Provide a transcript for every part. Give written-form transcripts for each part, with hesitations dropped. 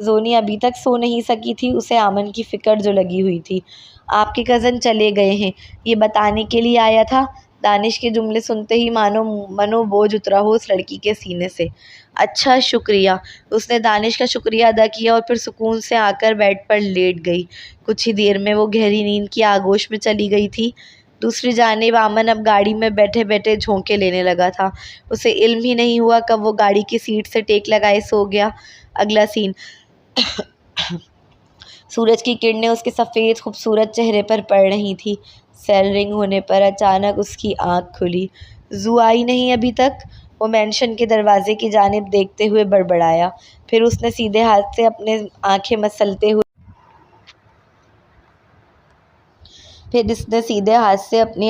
زونی ابھی تک سو نہیں سکی تھی، اسے آمن کی فکر جو لگی ہوئی تھی۔ آپ کے کزن چلے گئے ہیں، یہ بتانے کے لیے آیا تھا۔ دانش کے جملے سنتے ہی منو بوجھ اترا ہو اس لڑکی کے سینے سے۔ اچھا، شکریہ۔ اس نے دانش کا شکریہ ادا کیا اور پھر سکون سے آ کر بیڈ پر لیٹ گئی۔ کچھ ہی دیر میں وہ گہری نیند کی آغوش میں چلی گئی تھی۔ دوسری جانب آمن اب گاڑی میں بیٹھے بیٹھے جھونکے لینے لگا تھا۔ اسے علم ہی نہیں ہوا کب وہ گاڑی کی سیٹ سے ٹیک لگائے سو گیا۔ اگلا سین۔ سورج کی کرنیں اس کے سفید خوبصورت چہرے پر پڑ رہی تھیں۔ سیل رنگ ہونے پر اچانک اس کی آنکھ کھلی۔ زو آئی نہیں ابھی تک؟ وہ مینشن کے دروازے کی جانب دیکھتے ہوئے بڑبڑایا۔ پھر اس نے سیدھے ہاتھ سے اپنی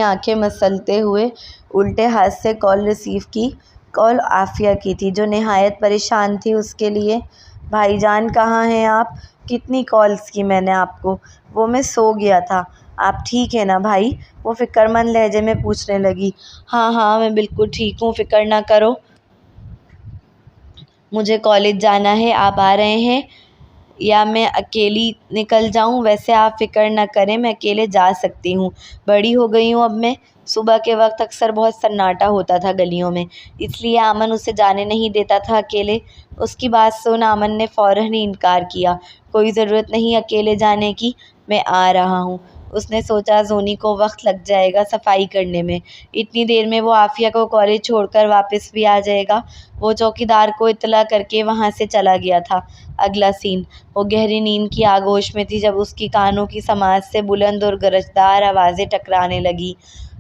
آنکھیں مسلتے ہوئے الٹے ہاتھ سے کال ریسیو کی۔ کال عافیہ کی تھی، جو نہایت پریشان تھی اس کے لیے۔ بھائی جان کہاں ہیں آپ؟ کتنی کالز کی میں نے آپ کو؟ وہ میں سو گیا تھا۔ آپ ٹھیک ہیں نا بھائی؟ وہ فکر مند لہجے میں پوچھنے لگی۔ ہاں میں بالکل ٹھیک ہوں، فکر نہ کرو۔ مجھے کالج جانا ہے، آپ آ رہے ہیں یا میں اکیلی نکل جاؤں؟ ویسے آپ فکر نہ کریں، میں اکیلے جا سکتی ہوں، بڑی ہو گئی ہوں اب میں۔ صبح کے وقت اکثر بہت سناٹا ہوتا تھا گلیوں میں، اس لیے آمن اسے جانے نہیں دیتا تھا اکیلے۔ اس کی بات سن آمن نے فوراً ہی انکار کیا۔ کوئی ضرورت نہیں اکیلے جانے کی، میں آ رہا ہوں۔ اس نے سوچا زونی کو وقت لگ جائے گا صفائی کرنے میں، اتنی دیر میں وہ عافیہ کو کالج چھوڑ کر واپس بھی آ جائے گا۔ وہ چوکیدار کو اطلاع کر کے وہاں سے چلا گیا تھا۔ اگلا سین۔ وہ گہری نیند کی آغوش میں تھی جب اس کی کانوں کی سماعت سے بلند اور گرجدار آوازیں ٹکرانے لگیں۔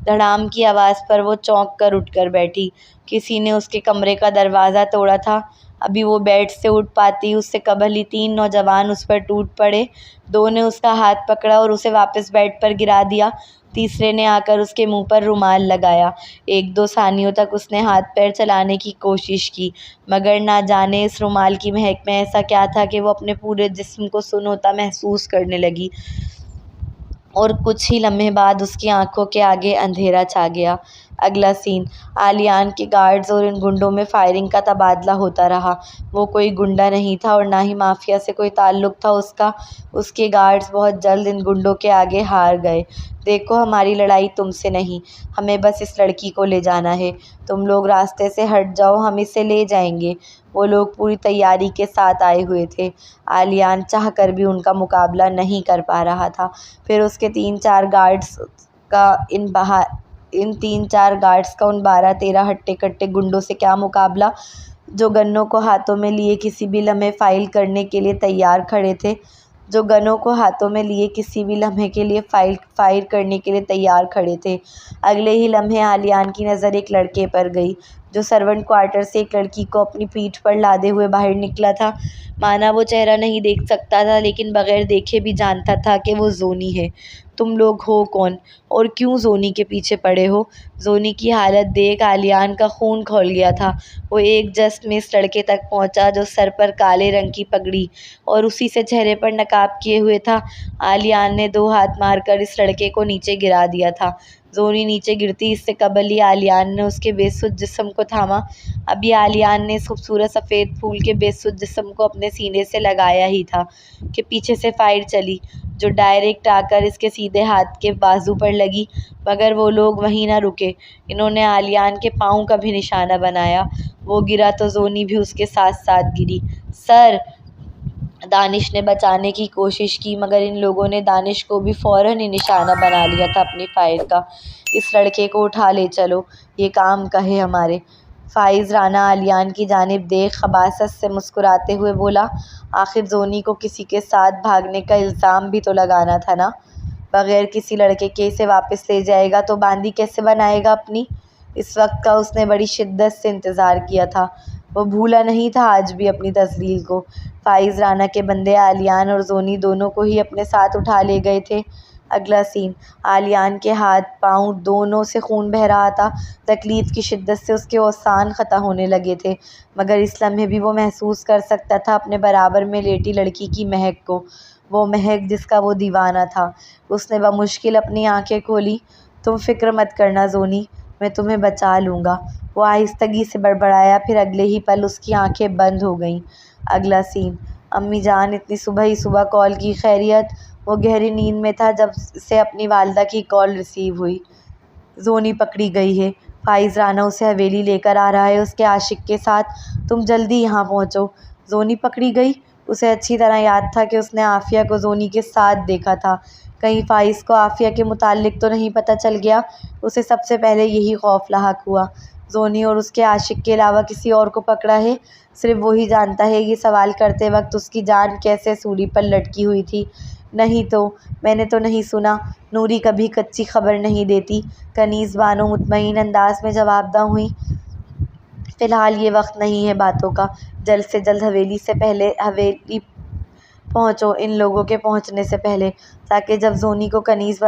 دھڑام کی آواز پر وہ چونک کر اٹھ کر بیٹھی۔ کسی نے اس کے کمرے کا دروازہ توڑا تھا۔ ابھی وہ بیڈ سے اٹھ پاتی اس سے قبل ہی 3 نوجوان اس پر ٹوٹ پڑے۔ 2 نے اس کا ہاتھ پکڑا اور اسے واپس بیڈ پر گرا دیا۔ تیسرے نے آ کر اس کے منہ پر رومال لگایا۔ 1-2 ثانیوں تک اس نے ہاتھ پیر چلانے کی کوشش کی، مگر نہ جانے اس رومال کی مہک میں ایسا کیا تھا کہ وہ اپنے پورے جسم کو سن ہوتا محسوس کرنے لگی، اور کچھ ہی لمحے بعد اس کی آنکھوں کے آگے اندھیرا چھا گیا۔ اگلا سین۔ آلیان کے گارڈز اور ان گنڈوں میں فائرنگ کا تبادلہ ہوتا رہا۔ وہ کوئی گنڈا نہیں تھا اور نہ ہی مافیا سے کوئی تعلق تھا اس کا۔ اس کے گارڈز بہت جلد ان گنڈوں کے آگے ہار گئے۔ دیکھو، ہماری لڑائی تم سے نہیں، ہمیں بس اس لڑکی کو لے جانا ہے۔ تم لوگ راستے سے ہٹ جاؤ، ہم اسے لے جائیں گے۔ وہ لوگ پوری تیاری کے ساتھ آئے ہوئے تھے۔ آلیان چاہ کر بھی ان کا مقابلہ نہیں کر پا رہا تھا۔ پھر اس کے 3-4 گارڈز کا ان 12-13 ہٹے کٹے گنڈوں سے کیا مقابلہ، جو گنوں کو ہاتھوں میں لیے کسی بھی لمحے فائر کرنے کے لیے تیار کھڑے تھے۔ اگلے ہی لمحے آلیان کی نظر ایک لڑکے پر گئی، جو سرونٹ کوارٹر سے ایک لڑکی کو اپنی پیٹھ پر لادے ہوئے باہر نکلا تھا۔ مانا وہ چہرہ نہیں دیکھ سکتا تھا، لیکن بغیر دیکھے بھی جانتا تھا کہ وہ زونی ہے۔ تم لوگ ہو کون اور کیوں زونی کے پیچھے پڑے ہو؟ زونی کی حالت دیکھ آلیان کا خون کھول گیا تھا۔ وہ ایک جست میں اس لڑکے تک پہنچا جو سر پر کالے رنگ کی پگڑی اور اسی سے چہرے پر نقاب کیے ہوئے تھا۔ آلیان نے 2 ہاتھ مار کر اس لڑکے کو نیچے گرا دیا تھا۔ زونی نیچے گرتی اس سے قبل ہی آلیان نے اس کے بے سود جسم کو تھاما۔ ابھی آلیان نے اس خوبصورت سفید پھول کے بے سود جسم کو اپنے سینے سے لگایا ہی تھا کہ پیچھے سے فائر چلی، جو ڈائریکٹ آ کر اس کے سیدھے ہاتھ کے بازو پر لگی۔ مگر وہ لوگ وہیں نہ رکے، انہوں نے آلیان کے پاؤں کا بھی نشانہ بنایا۔ وہ گرا تو زونی بھی اس کے ساتھ ساتھ گری۔ سر! دانش نے بچانے کی کوشش کی، مگر ان لوگوں نے دانش کو بھی فوراً ہی نشانہ بنا لیا تھا اپنی فائر کا۔ اس لڑکے کو اٹھا لے چلو، یہ کام کا ہے ہمارے۔ فائز رانا آلیان کی جانب دیکھ خباثت سے مسکراتے ہوئے بولا، آخر زونی کو کسی کے ساتھ بھاگنے کا الزام بھی تو لگانا تھا نا؟ بغیر کسی لڑکے کے اسے واپس لے جائے گا تو باندی کیسے بنائے گا اپنی؟ اس وقت کا اس نے بڑی شدت سے انتظار کیا تھا۔ وہ بھولا نہیں تھا آج بھی اپنی تذلیل کو۔ فائز رانا کے بندے آلیان اور زونی دونوں کو ہی اپنے ساتھ اٹھا لے گئے تھے۔ اگلا سین۔ آلیان کے ہاتھ پاؤں دونوں سے خون بہہ رہا تھا۔ تکلیف کی شدت سے اس کے اوزان خطا ہونے لگے تھے، مگر اس لمحے بھی وہ محسوس کر سکتا تھا اپنے برابر میں لیٹی لڑکی کی مہک کو، وہ مہک جس کا وہ دیوانہ تھا۔ اس نے بمشکل اپنی آنکھیں کھولیں۔ تم فکر مت کرنا زونی، میں تمہیں بچا لوں گا، وہ آہستگی سے بڑبڑایا۔ پھر اگلے ہی پل اس کی آنکھیں بند ہو گئیں۔ اگلا سین۔ امی جان اتنی صبح ہی صبح کال کی، خیریت؟ وہ گہری نیند میں تھا جب اسے اپنی والدہ کی کال ریسیو ہوئی۔ زونی پکڑی گئی ہے، فائز رانا اسے حویلی لے کر آ رہا ہے اس کے عاشق کے ساتھ، تم جلدی یہاں پہنچو۔ زونی پکڑی گئی؟ اسے اچھی طرح یاد تھا کہ اس نے عافیہ کو زونی کے ساتھ دیکھا تھا۔ کہیں فائز کو عافیہ کے متعلق تو نہیں پتہ چل گیا؟ اسے سب سے پہلے یہی خوف لاحق ہوا۔ زونی اور اس کے عاشق کے علاوہ کسی اور کو پکڑا ہے؟ صرف وہی جانتا ہے۔ یہ سوال کرتے وقت اس کی جان کیسے سولی پر لٹکی ہوئی تھی۔ نہیں تو میں نے تو نہیں سنا، نوری کبھی کچی خبر نہیں دیتی، کنیز بانو مطمئن انداز میں جواب دہ ہوئیں۔ فی الحال یہ وقت نہیں ہے باتوں کا، جلد سے جلد حویلی پہنچو ان لوگوں کے پہنچنے سے پہلے، تاکہ جب زونی کو کنیز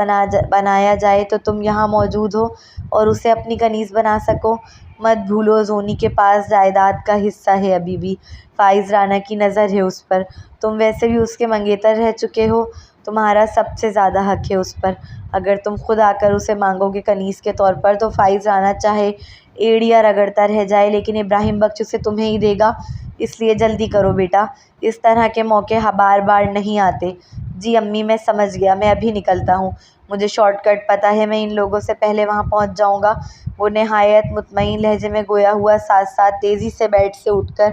بنایا جائے تو تم یہاں موجود ہو اور اسے اپنی کنیز بنا سکو۔ مت بھولو زونی کے پاس جائیداد کا حصہ ہے ابھی بھی، فائز رانا کی نظر ہے اس پر، تم ویسے بھی اس کے منگیتر رہ چکے ہو، تمہارا سب سے زیادہ حق ہے اس پر۔ اگر تم خود آ کر اسے مانگو گے کنیز کے طور پر تو فائز رانا چاہے ایڑیاں رگڑتا رہ جائے لیکن ابراہیم بخش اسے تمہیں ہی دے گا، اس لیے جلدی کرو بیٹا، اس طرح کے موقع بار بار نہیں آتے۔ جی امی میں سمجھ گیا، میں ابھی نکلتا ہوں، مجھے شارٹ کٹ پتہ ہے، میں ان لوگوں سے پہلے وہاں پہنچ جاؤں گا۔ وہ نہایت مطمئن لہجے میں گویا ہوا، ساتھ ساتھ تیزی سے بیڈ سے اٹھ کر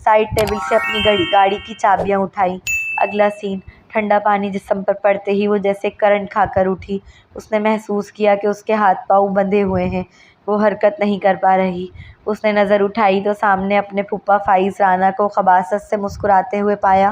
سائڈ ٹیبل سے اپنی گاڑی کی چابیاں اٹھائیں۔ اگلا سین، ٹھنڈا پانی جسم پر پڑتے ہی وہ جیسے کرنٹ کھا کر اٹھی۔ اس نے محسوس کیا کہ اس کے ہاتھ پاؤں بندھے ہوئے ہیں، وہ حرکت نہیں کر پا رہی۔ اس نے نظر اٹھائی تو سامنے اپنے پھپھا فائز رانا کو خباثت سے مسکراتے ہوئے پایا،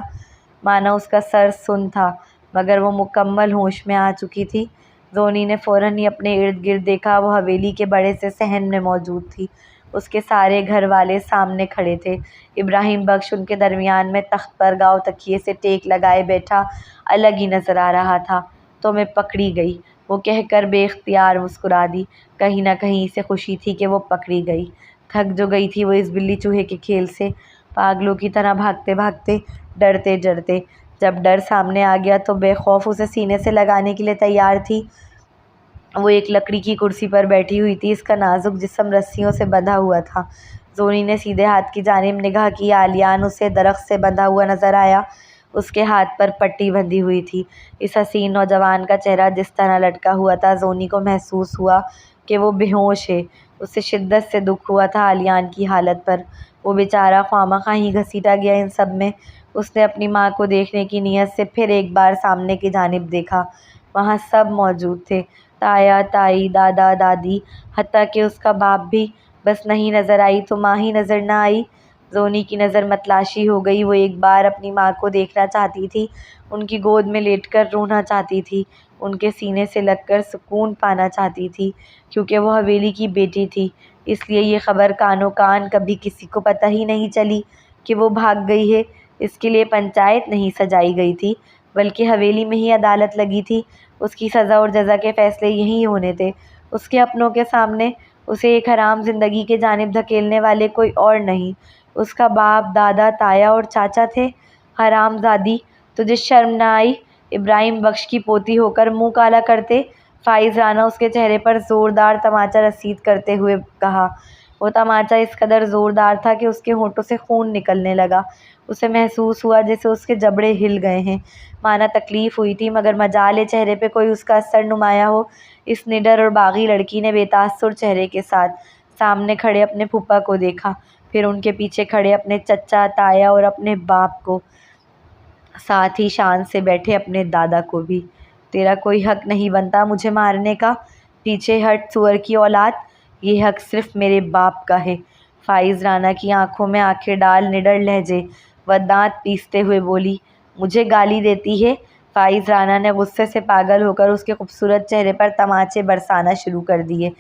مانا اس کا سر سن تھا مگر وہ مکمل ہوش میں آ چکی تھی۔ زونی نے فوراً ہی اپنے ارد گرد دیکھا، وہ حویلی کے بڑے سے صحن میں موجود تھی، اس کے سارے گھر والے سامنے کھڑے تھے، ابراہیم بخش ان کے درمیان میں تخت پر گاؤ تکیے سے ٹیک لگائے بیٹھا الگ ہی نظر آ رہا تھا۔ تو میں پکڑی گئی، وہ کہہ کر بے اختیار مسکرا دی، کہیں نہ کہیں اسے خوشی تھی کہ وہ پکڑی گئی۔ تھک جو گئی تھی وہ اس بلی چوہے کے کھیل سے، پاگلوں کی طرح بھاگتے بھاگتے، ڈرتے ڈرتے، جب ڈر سامنے آ گیا تو بے خوف اسے سینے سے لگانے کے لیے تیار تھی۔ وہ ایک لکڑی کی کرسی پر بیٹھی ہوئی تھی، اس کا نازک جسم رسیوں سے بندھا ہوا تھا۔ زونی نے سیدھے ہاتھ کی جانب نگاہ کی، عالیان اسے درخت سے بندھا ہوا نظر آیا، اس کے ہاتھ پر پٹی بندھی ہوئی تھی۔ اس حسین نوجوان کا چہرہ جس طرح لٹکا ہوا تھا، زونی کو محسوس ہوا کہ وہ بے ہوش ہے۔ اسے شدت سے دکھ ہوا تھا عالیان کی حالت پر، وہ بیچارہ خواہ مخواہ ہی گھسیٹا گیا ان سب میں۔ اس نے اپنی ماں کو دیکھنے کی نیت سے پھر ایک بار سامنے کی جانب دیکھا، وہاں سب موجود تھے، تایا تائی، دادا دادی، حتیٰ کہ اس کا باپ بھی، بس نہیں نظر آئی تو ماں ہی نظر نہ آئی۔ زونی کی نظر متلاشی ہو گئی، وہ ایک بار اپنی ماں کو دیکھنا چاہتی تھی، ان کی گود میں لیٹ کر رونا چاہتی تھی، ان کے سینے سے لگ کر سکون پانا چاہتی تھی، کیونکہ وہ حویلی کی بیٹی تھی، اس لیے یہ خبر کانوں کان کبھی کسی کو پتہ ہی نہیں چلی کہ وہ بھاگ گئی ہے۔ اس کے لیے پنچایت نہیں سجائی گئی تھی، بلکہ حویلی میں ہی عدالت لگی تھی، اس کی سزا اور جزا کے فیصلے یہیں ہونے تھے، اس کے اپنوں کے سامنے، اسے ایک حرام زندگی کے جانب دھکیلنے والے کوئی اور نہیں، اس کا باپ، دادا، تایا اور چاچا تھے۔ حرام زادی، تجھے شرم نہ آئی؟ ابراہیم بخش کی پوتی ہو کر منہ کالا کرتے؟ فائز رانا اس کے چہرے پر زوردار تماچا رسید کرتے ہوئے کہا۔ وہ تماچا اس قدر زوردار تھا کہ اس کے ہونٹوں سے خون نکلنے لگا، اسے محسوس ہوا جیسے اس کے جبڑے ہل گئے ہیں، مانا تکلیف ہوئی تھی، مگر مجال ہے چہرے پہ کوئی اس کا اثر نمایاں ہو۔ اس نڈر اور باغی لڑکی نے بے تاثر چہرے کے ساتھ سامنے کھڑے اپنے پھپھا کو دیکھا، پھر ان کے پیچھے کھڑے اپنے چچا، تایا اور اپنے باپ کو، ساتھ ہی شان سے بیٹھے اپنے دادا کو بھی۔ تیرا کوئی حق نہیں بنتا مجھے مارنے کا، پیچھے ہٹ سور کی اولاد، یہ حق صرف میرے باپ کا ہے۔ فائز رانا کی آنکھوں میں آنکھیں ڈال نڈر لہجے و دانت پیستے ہوئے بولی، مجھے گالی دیتی ہے؟ فائز رانا نے غصے سے پاگل ہو کر اس کے خوبصورت چہرے پر تماچے برسانا شروع کر دیے۔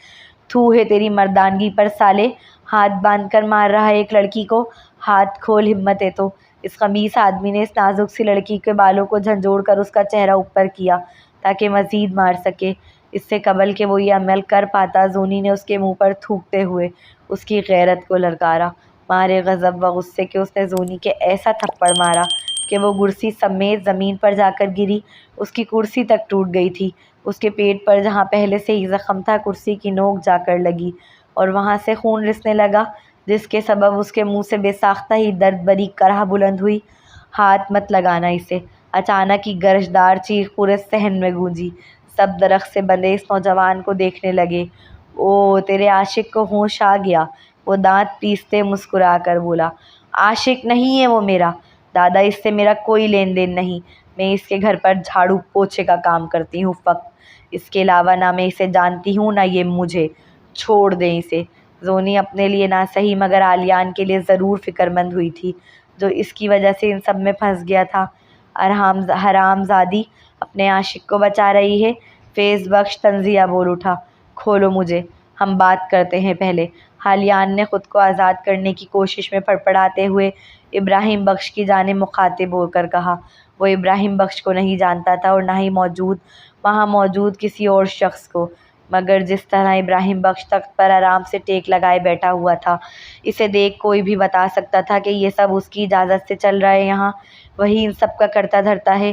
تھو ہے تیری مردانگی پر سالے، ہاتھ باندھ کر مار رہا ہے ایک لڑکی کو، ہاتھ کھول، ہمت ہے تو۔ اس خبیث آدمی نے اس نازک سی لڑکی کے بالوں کو جھنجھوڑ کر اس کا چہرہ اوپر کیا تاکہ مزید مار سکے۔ اس سے قبل کہ وہ یہ عمل کر پاتا، زونی نے اس کے منہ پر تھوکتے ہوئے اس کی غیرت کو للکارا، مارے غضب و غصے کے اس نے زونی کے ایسا تھپڑ مارا کہ وہ کرسی سمیت زمین پر جا کر گری، اس کی کرسی تک ٹوٹ گئی تھی، اس کے پیٹ پر جہاں پہلے سے ہی زخم تھا کرسی کی نوک جا کر لگی اور وہاں سے خون رسنے لگا، جس کے سبب اس کے منہ سے بے ساختہ ہی درد بھری کرہ بلند ہوئی۔ ہاتھ مت لگانا اسے۔ اچانک ہی گرجدار چیخ پورے صحن میں گونجی۔ سب درخت سے بندھے اس نوجوان کو دیکھنے لگے۔ او تیرے عاشق کو ہوش آ گیا، وہ دانت پیستے مسکرا کر بولا۔ عاشق نہیں ہے وہ میرا دادا، اس سے میرا کوئی لین دین نہیں، میں اس کے گھر پر جھاڑو پوچھے کا کام کرتی ہوں فقط، اس کے علاوہ نہ میں اسے جانتی ہوں نہ یہ مجھے، چھوڑ دیں اسے۔ زونی اپنے لیے نہ صحیح مگر عالیان کے لیے ضرور فکر مند ہوئی تھی، جو اس کی وجہ سے ان سب میں پھنس گیا تھا۔ حرام زادی اپنے عاشق کو بچا رہی ہے۔ فیض بخش طنزیہ بول اٹھا۔ کھولو مجھے، ہم بات کرتے ہیں پہلے۔ عالیان نے خود کو آزاد کرنے کی کوشش میں پڑپڑاتے ہوئے ابراہیم بخش کی جانب مخاطب ہو کر کہا۔ وہ ابراہیم بخش کو نہیں جانتا تھا اور نہ ہی وہاں موجود کسی اور شخص کو، مگر جس طرح ابراہیم بخش تخت پر آرام سے ٹیک لگائے بیٹھا ہوا تھا، اسے دیکھ کوئی بھی بتا سکتا تھا کہ یہ سب اس کی اجازت سے چل رہا ہے یہاں، وہی ان سب کا کرتا دھرتا ہے۔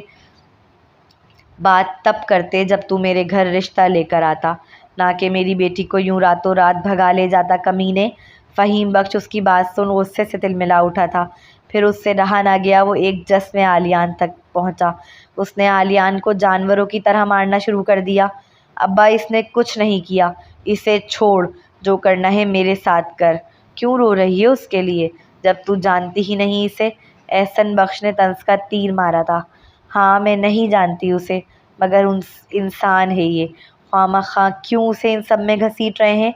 بات تب کرتے جب تو میرے گھر رشتہ لے کر آتا، نہ کہ میری بیٹی کو یوں راتوں رات بھگا لے جاتا کمینے۔ فہیم بخش اس کی بات سن غصے سے تلملا اٹھا تھا، پھر اس سے رہا نہ گیا، وہ ایک جس میں عالیان تک پہنچا۔ اس نے عالیان کو جانوروں کی طرح مارنا شروع کر دیا۔ ابا اس نے کچھ نہیں کیا، اسے چھوڑ، جو کرنا ہے میرے ساتھ کر۔ کیوں رو رہی ہے اس کے لیے، جب تو جانتی ہی نہیں اسے؟ احسن بخش نے طنز کا تیر مارا تھا۔ ہاں میں نہیں جانتی اسے، مگر انسان ہے یہ، خواہ مخواہ کیوں اسے ان سب میں گھسیٹ رہے ہیں؟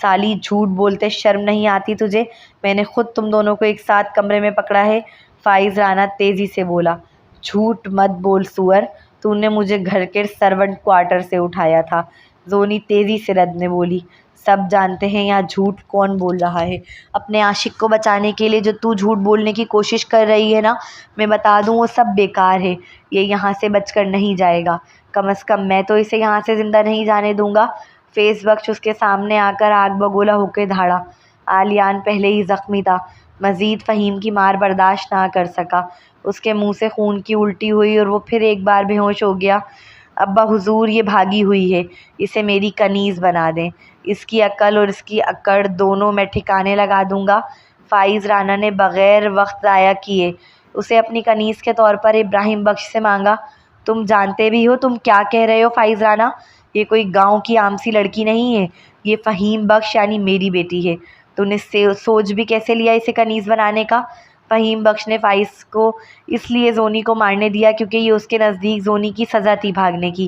سالی جھوٹ بولتے شرم نہیں آتی تجھے؟ میں نے خود تم دونوں کو ایک ساتھ کمرے میں پکڑا ہے۔ فائز رانا تیزی سے بولا۔ جھوٹ مت بول سور، تو نے مجھے گھر کے سرونٹ کوارٹر سے اٹھایا تھا۔ زونی تیزی سے رد میں بولی۔ سب جانتے ہیں یہاں جھوٹ کون بول رہا ہے۔ اپنے عاشق کو بچانے کے لیے جو تو جھوٹ بولنے کی کوشش کر رہی ہے نا، میں بتا دوں وہ سب بیکار ہے، یہ یہاں سے بچ کر نہیں جائے گا، کم از کم میں تو اسے یہاں سے زندہ نہیں جانے دوں گا۔ فیض بخش اس کے سامنے آ کر آگ بگولا ہو کے دھاڑا۔ عالیان پہلے ہی زخمی تھا، مزید فہیم کی مار برداشت نہ کر سکا، اس کے منہ سے خون کی الٹی ہوئی اور وہ پھر ایک بار بے ہوش ہو گیا۔ ابا حضور یہ بھاگی ہوئی ہے، اسے میری کنیز بنا دیں، اس کی عقل اور اس کی اکڑ دونوں میں ٹھکانے لگا دوں گا۔ فائز رانا نے بغیر وقت ضائع کیے اسے اپنی کنیز کے طور پر ابراہیم بخش سے مانگا۔ تم جانتے بھی ہو تم کیا کہہ رہے ہو فائز رانا، یہ کوئی گاؤں کی عام سی لڑکی نہیں ہے، یہ فہیم بخش یعنی میری بیٹی ہے۔ تو نے سوچ بھی کیسے لیا اسے کنیز بنانے کا؟ فہیم بخش نے فائز کو اس لیے زونی کو مارنے دیا کیونکہ یہ اس کے نزدیک زونی کی سزا تھی بھاگنے کی،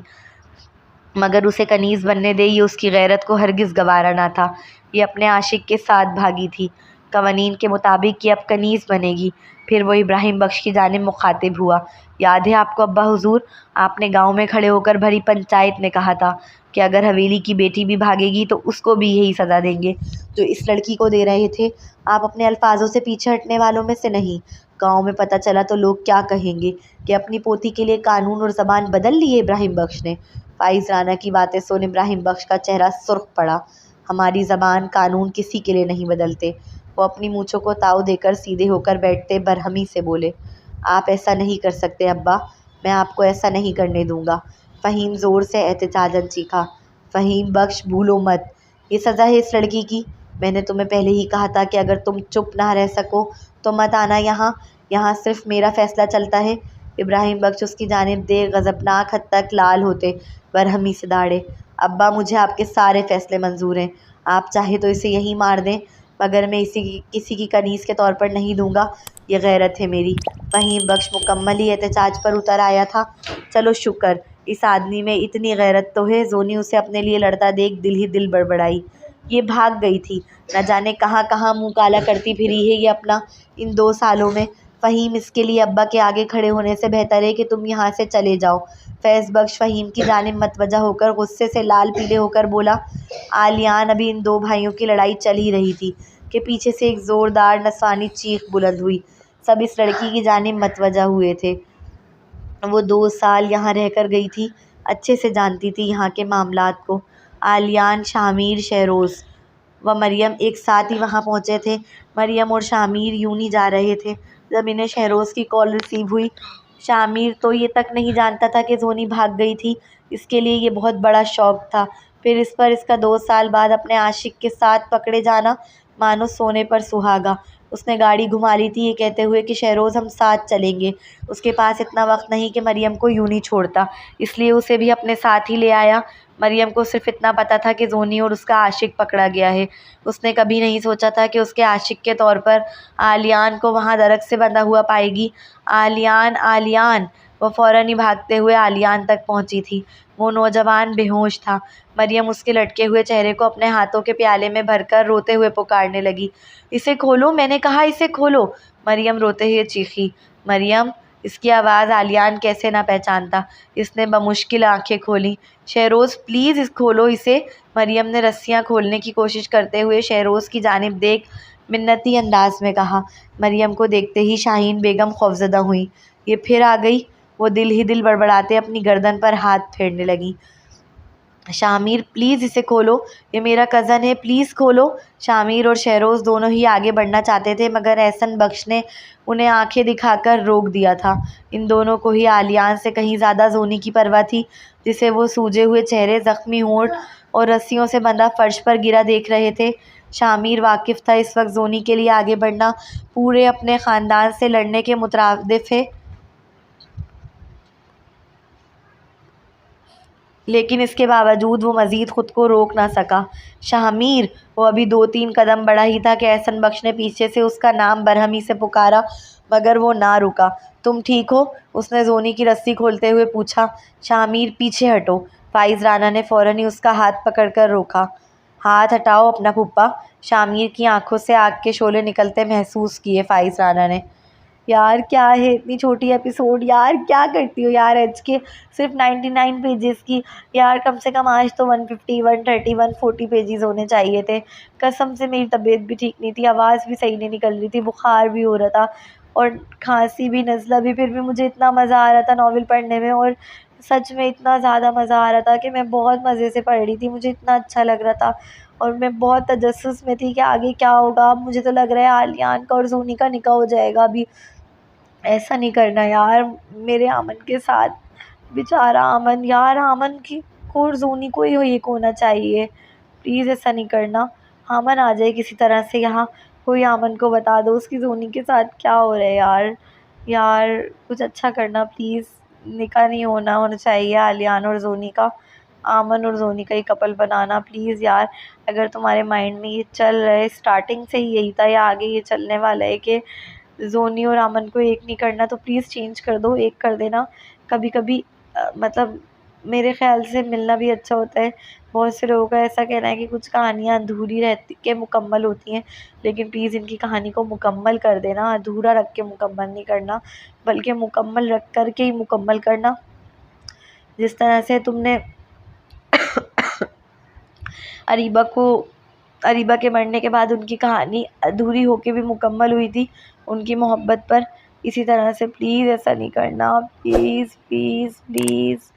مگر اسے کنیز بننے دے یہ اس کی غیرت کو ہرگز گوارا نہ تھا۔ یہ اپنے عاشق کے ساتھ بھاگی تھی، قوانین کے مطابق یہ اب کنیز بنے گی۔ پھر وہ ابراہیم بخش کی جانب مخاطب ہوا۔ یاد ہے آپ کو ابا حضور، آپ نے گاؤں میں کھڑے ہو کر بھری پنچایت میں کہا تھا کہ اگر حویلی کی بیٹی بھی بھاگے گی تو اس کو بھی یہی سزا دیں گے جو اس لڑکی کو دے رہے تھے۔ آپ اپنے الفاظوں سے پیچھے ہٹنے والوں میں سے نہیں۔ گاؤں میں پتہ چلا تو لوگ کیا کہیں گے کہ اپنی پوتی کے لیے قانون اور زبان بدل لی ہے ابراہیم بخش نے۔ فائز رانا کی باتیں سن ابراہیم بخش کا چہرہ سرخ پڑا۔ ہماری زبان قانون کسی کے لیے نہیں بدلتے۔ وہ اپنی مونچھوں کو تاؤ دے کر سیدھے ہو کر بیٹھتے برہمی سے بولے۔ آپ ایسا نہیں کر سکتے ابا، میں آپ کو ایسا نہیں کرنے دوں گا۔ فہیم زور سے احتجاجاً چیخا۔ فہیم بخش بھولو مت، یہ سزا ہے اس لڑکی کی۔ میں نے تمہیں پہلے ہی کہا تھا کہ اگر تم چپ نہ رہ سکو تو مت آنا یہاں صرف میرا فیصلہ چلتا ہے۔ ابراہیم بخش اس کی جانب دیکھ غضبناک حد تک لال ہوتے برہمی سے داڑے۔ ابا مجھے آپ کے سارے فیصلے منظور ہیں، آپ چاہے تو اسے یہیں مار دیں، مگر میں کسی کی کنیز کے طور پر نہیں دوں گا، یہ غیرت ہے میری۔ فہیم بخش مکمل ہی احتجاج پر اتر آیا تھا۔ چلو شکر، اس آدمی میں اتنی غیرت تو ہے۔ زونی اسے اپنے لیے لڑتا دیکھ دل ہی دل بڑبڑائی۔ یہ بھاگ گئی تھی، نہ جانے کہاں کہاں منہ کالا کرتی پھری ہے یہ اپنا ان 2 سالوں میں۔ فہیم اس کے لیے ابا کے آگے کھڑے ہونے سے بہتر ہے کہ تم یہاں سے چلے جاؤ۔ فیض بخش فہیم کی جانب متوجہ ہو کر غصے سے لال پیلے ہو کر بولا۔ عالیان ابھی ان 2 بھائیوں کی لڑائی چل ہی رہی تھی کہ پیچھے سے ایک زوردار نسوانی چیخ بلند ہوئی۔ سب اس لڑکی کی جانب متوجہ ہوئے تھے۔ وہ 2 سال یہاں رہ کر گئی تھی، اچھے سے جانتی تھی یہاں کے معاملات کو۔ عالیان، شامیر، شہروز و مریم ایک ساتھ ہی وہاں پہنچے تھے۔ مریم اور شامیر یونہی جا رہے تھے جب انہیں شہروز کی کال ریسیو ہوئی۔ شامیر تو یہ تک نہیں جانتا تھا کہ زونی بھاگ گئی تھی، اس کے لیے یہ بہت بڑا شوق تھا۔ پھر اس پر اس کا 2 سال بعد اپنے عاشق کے ساتھ پکڑے جانا مانو سونے پر سہاگا۔ اس نے گاڑی گھما لی تھی یہ کہتے ہوئے کہ شہروز ہم ساتھ چلیں گے۔ اس کے پاس اتنا وقت نہیں کہ مریم کو یوں نہیں چھوڑتا، اس لیے اسے بھی اپنے ساتھ ہی لے آیا۔ مریم کو صرف اتنا پتہ تھا کہ زونی اور اس کا عاشق پکڑا گیا ہے۔ اس نے کبھی نہیں سوچا تھا کہ اس کے عاشق کے طور پر آلیان کو وہاں درخت سے بندھا ہوا پائے گی۔ آلیان، آلیان! وہ فوراً ہی بھاگتے ہوئے آلیان تک پہنچی تھی۔ وہ نوجوان بے ہوش تھا۔ مریم اس کے لٹکے ہوئے چہرے کو اپنے ہاتھوں کے پیالے میں بھر کر روتے ہوئے پکارنے لگی۔ اسے کھولو، میں نے کہا اسے کھولو! مریم روتے ہوئے چیخی۔ مریم! اس کی آواز آلیان کیسے نہ پہچانتا۔ اس نے بمشکل آنکھیں کھولیں۔ شہروز پلیز کھولو اسے! مریم نے رسیاں کھولنے کی کوشش کرتے ہوئے شہروز کی جانب دیکھ منتی انداز میں کہا۔ مریم کو دیکھتے ہی شاہین بیگم خوفزدہ ہوئیں۔ یہ پھر آ گئی! وہ دل ہی دل بڑبڑاتے اپنی گردن پر ہاتھ پھیرنے لگیں۔ شامیر پلیز اسے کھولو، یہ میرا کزن ہے، پلیز کھولو! شامیر اور شہروز دونوں ہی آگے بڑھنا چاہتے تھے مگر احسن بخش نے انہیں آنکھیں دکھا کر روک دیا تھا۔ ان دونوں کو ہی آلیان سے کہیں زیادہ زونی کی پرواہ تھی جسے وہ سوجے ہوئے چہرے، زخمی ہونٹ اور رسیوں سے بندھا فرش پر گرا دیکھ رہے تھے۔ شامیر واقف تھا اس وقت زونی کے لیے آگے بڑھنا پورے اپنے خاندان سے لڑنے کے مترادف ہے، لیکن اس کے باوجود وہ مزید خود کو روک نہ سکا۔ شامیر! وہ ابھی 2-3 قدم بڑھا ہی تھا کہ احسن بخش نے پیچھے سے اس کا نام برہمی سے پکارا مگر وہ نہ رکا۔ تم ٹھیک ہو؟ اس نے زونی کی رسی کھولتے ہوئے پوچھا۔ شامیر پیچھے ہٹو! فائز رانا نے فوراً ہی اس کا ہاتھ پکڑ کر روکا۔ ہاتھ ہٹاؤ اپنا پھپھا! شامیر کی آنکھوں سے آگ کے شعلے نکلتے محسوس کیے فائز رانا نے۔ یار کیا ہے اتنی چھوٹی ایپیسوڈ، یار کیا کرتی ہو یار ایچ کے، صرف 99 پیجز کی، یار کم سے کم آج تو 150 130 140 پیجز ہونے چاہیے تھے۔ قسم سے میری طبیعت بھی ٹھیک نہیں تھی، آواز بھی صحیح نہیں نکل رہی تھی، بخار بھی ہو رہا تھا اور کھانسی بھی، نزلہ بھی، پھر بھی مجھے اتنا مزہ آ رہا تھا ناول پڑھنے میں، اور سچ میں اتنا زیادہ مزہ آ رہا تھا کہ میں بہت مزے سے پڑھ رہی تھی، مجھے اتنا اچھا لگ رہا تھا اور میں بہت تجسس میں تھی کہ آگے کیا ہوگا۔ اب مجھے تو لگ رہا ہے آلیان کا اور زونی کا نکاح ہو جائے گا۔ ابھی ایسا نہیں کرنا یار میرے آمن کے ساتھ، بیچارہ آمن، یار آمن کی کو اور زونی کو ہی ایک ہونا چاہیے، پلیز ایسا نہیں کرنا۔ آمن آ جائے کسی طرح سے یہاں، کوئی آمن کو بتا دو اس کی زونی کے ساتھ کیا ہو رہا ہے یار، یار کچھ اچھا کرنا پلیز، نکاح نہیں ہونا چاہیے آلیان اور زونی کا، آمن اور زونی کا ہی کپل بنانا پلیز یار۔ اگر تمہارے مائنڈ میں یہ چل رہا ہے، اسٹارٹنگ سے ہی یہی تھا یا آگے یہ چلنے والا ہے کہ زونی اور آمن کو ایک نہیں کرنا، تو پلیز چینج کر دو، ایک کر دینا۔ کبھی کبھی مطلب میرے خیال سے ملنا بھی اچھا ہوتا ہے۔ بہت سے لوگوں کا ایسا کہنا ہے کہ کچھ کہانیاں ادھوری رہتی کہ مکمل ہوتی ہیں، لیکن پلیز ان کی کہانی کو مکمل کر دینا، ادھورا رکھ کے مکمل نہیں کرنا بلکہ مکمل رکھ کر کے ہی مکمل کرنا۔ جس طرح سے تم نے اریبہ کے مرنے کے بعد ان کی کہانی ادھوری ہو کے بھی مکمل ہوئی تھی ان کی محبت پر، اسی طرح سے پلیز ایسا نہیں کرنا، پلیز پلیز پلیز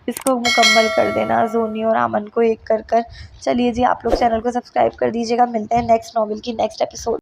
اس کو مکمل کر دینا، زونی اور آمن کو ایک کر کر۔ چلیے جی آپ لوگ چینل کو سبسکرائب کر دیجیے گا، ملتے ہیں نیکسٹ ناول کی نیکسٹ ایپیسوڈ۔